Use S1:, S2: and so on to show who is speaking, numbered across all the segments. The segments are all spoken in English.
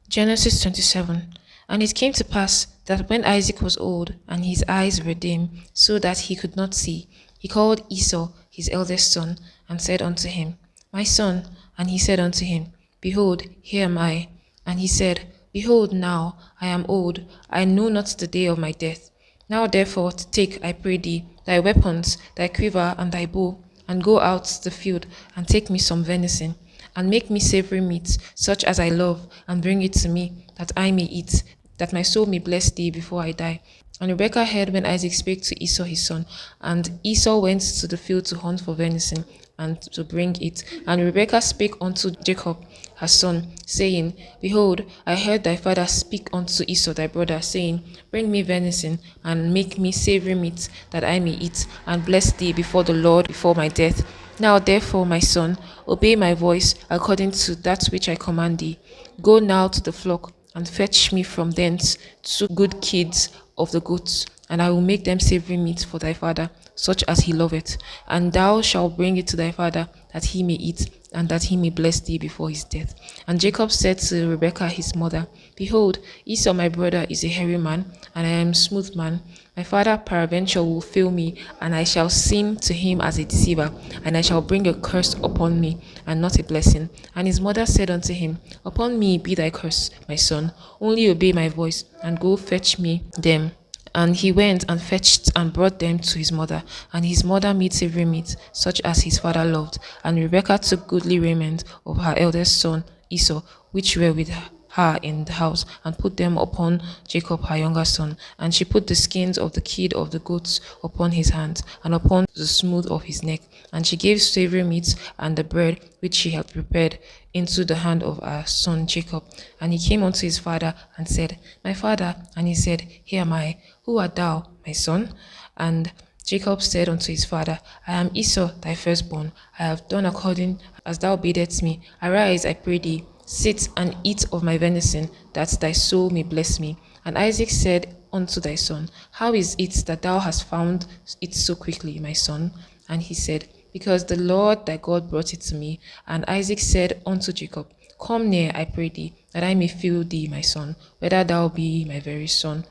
S1: Genesis 27. And it came to pass that when Isaac was old, and his eyes were dim, so that he could not see, he called Esau his eldest son, and said unto him, My son. And he said unto him, Behold, here am I. And he said, Behold, now I am old, I know not the day of my death. Now therefore take, I pray thee, thy weapons, thy quiver, and thy bow, and go out to the field, and take me some venison, and make me savory meat, such as I love, and bring it to me, that I may eat, that my soul may bless thee before I die. And Rebekah heard when Isaac spake to Esau his son, and Esau went to the field to hunt for venison, and to bring it. And Rebekah spake unto Jacob her son, saying, Behold, I heard thy father speak unto Esau thy brother, saying, Bring me venison, and make me savory meat, that I may eat, and bless thee before the Lord before my death. Now therefore, my son, obey my voice according to that which I command thee. Go now to the flock, and fetch me from thence 2 good kids of the goats, and I will make them savory meat for thy father, such as he loveth. And thou shalt bring it to thy father, that he may eat, and that he may bless thee before his death. And Jacob said to Rebekah his mother, Behold, Esau my brother is a hairy man, and I am a smooth man. My father peradventure will fail me, and I shall seem to him as a deceiver, and I shall bring a curse upon me, and not a blessing. And his mother said unto him, Upon me be thy curse, my son, only obey my voice, and go fetch me them. And he went and fetched and brought them to his mother. And his mother made savory meat, such as his father loved. And Rebekah took goodly raiment of her eldest son Esau, which were with her in the house, and put them upon Jacob her younger son. And she put the skins of the kid of the goats upon his hands, and upon the smooth of his neck. And she gave savory meat and the bread which she had prepared into the hand of her son Jacob. And he came unto his father and said, My father. And he said, Here am I. Who art thou, my son? And Jacob said unto his father, I am Esau, thy firstborn. I have done according as thou badest me. Arise, I pray thee, sit and eat of my venison, that thy soul may bless me. And Isaac said unto thy son, How is it that thou hast found it so quickly, my son? And he said, Because the Lord thy God brought it to me. And Isaac said unto Jacob, Come near, I pray thee, that I may feel thee, my son, whether thou be my very son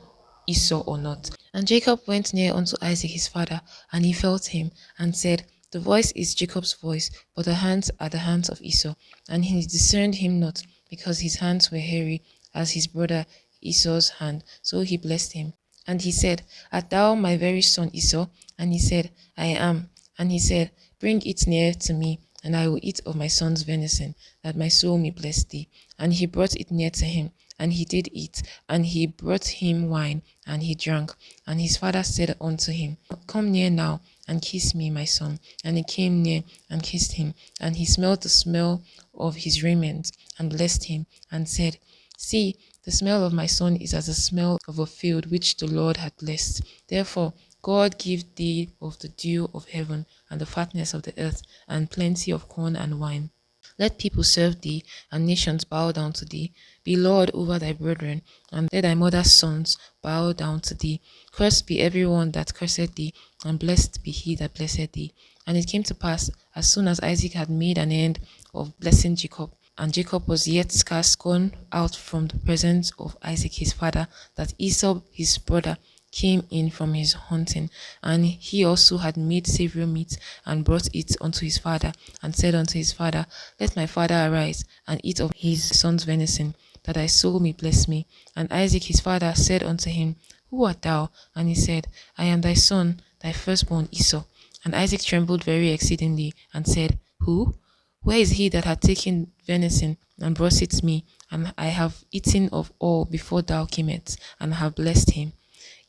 S1: Esau or not. And Jacob went near unto Isaac his father, and he felt him, and said, The voice is Jacob's voice, but the hands are the hands of Esau. And he discerned him not, because his hands were hairy, as his brother Esau's hand. So he blessed him. And he said, Art thou my very son Esau? And he said, I am. And he said, Bring it near to me, and I will eat of my son's venison, that my soul may bless thee. And he brought it near to him, and he did eat, and he brought him wine, and he drank. And his father said unto him, Come near now, and kiss me, my son. And he came near and kissed him, and he smelled the smell of his raiment, and blessed him, and said, See, the smell of my son is as the smell of a field which the Lord hath blessed. Therefore God give thee of the dew of heaven, and the fatness of the earth, and plenty of corn and wine. Let people serve thee, and nations bow down to thee. Be Lord over thy brethren, and let thy mother's sons bow down to thee. Cursed be every one that curseth thee, and blessed be he that blesseth thee. And it came to pass, as soon as Isaac had made an end of blessing Jacob, and Jacob was yet scarce gone out from the presence of Isaac his father, that Esau his brother came in from his hunting, and he also had made savory meat, and brought it unto his father, and said unto his father, Let my father arise, and eat of his son's venison, that thy soul may bless me. And Isaac his father said unto him, Who art thou? And he said, I am thy son, thy firstborn Esau. And Isaac trembled very exceedingly, and said, Who? Where is he that hath taken venison, and brought it me? And I have eaten of all before thou camest, and have blessed him.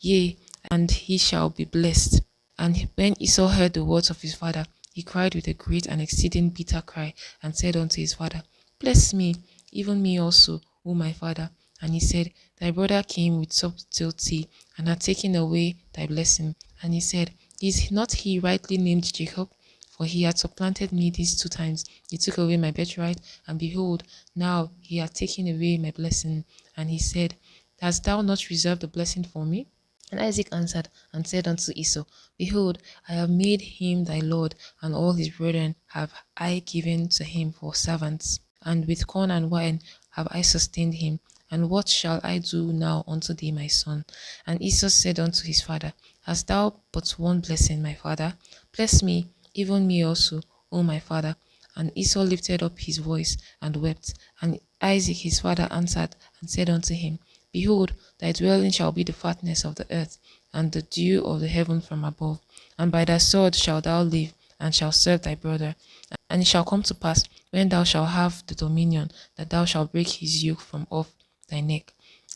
S1: Yea, and he shall be blessed. And when Esau heard the words of his father, he cried with a great and exceeding bitter cry, and said unto his father, Bless me, even me also, O my father. And he said, Thy brother came with subtlety, and hath taken away thy blessing. And he said, Is not he rightly named Jacob? For he had supplanted me these 2 times. He took away my birthright, and behold, now he hath taken away my blessing. And he said, Hast thou not reserved the blessing for me? And Isaac answered and said unto Esau, Behold, I have made him thy lord, and all his brethren have I given to him for servants. And with corn and wine have I sustained him. And what shall I do now unto thee, my son? And Esau said unto his father, Hast thou but one blessing, my father? Bless me, even me also, O my father. And Esau lifted up his voice and wept. And Isaac his father answered and said unto him, Behold, thy dwelling shall be the fatness of the earth, and the dew of the heaven from above. And by thy sword shalt thou live, and shalt serve thy brother. And it shall come to pass, when thou shalt have the dominion, that thou shalt break his yoke from off thy neck.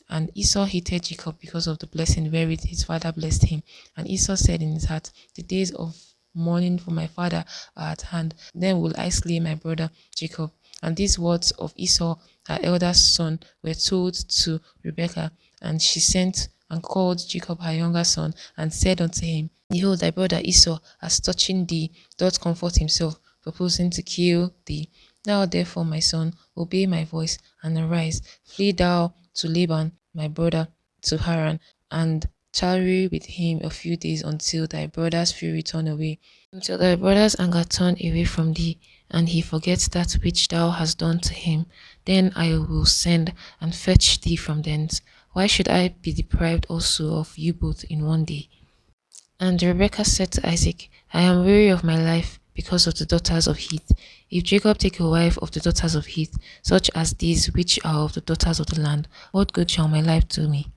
S1: And Esau hated Jacob because of the blessing wherewith his father blessed him. And Esau said in his heart, The days of mourning for my father are at hand. Then will I slay my brother Jacob. And these words of Esau, her eldest son, were told to Rebekah. And she sent and called Jacob her younger son, and said unto him, Behold, thy brother Esau, as touching thee, doth comfort himself, proposing to kill thee. Now therefore, my son, obey my voice, and arise, flee thou to Laban, my brother, to Haran, and tarry with him a few days until thy brother's fury turn away, until thy brother's anger turn away from thee, and he forgets that which thou hast done to him. Then I will send and fetch thee from thence. Why should I be deprived also of you both in one day? And Rebekah said to Isaac, I am weary of my life because of the daughters of Heath. If Jacob take a wife of the daughters of Heath, such as these which are of the daughters of the land, what good shall my life do me?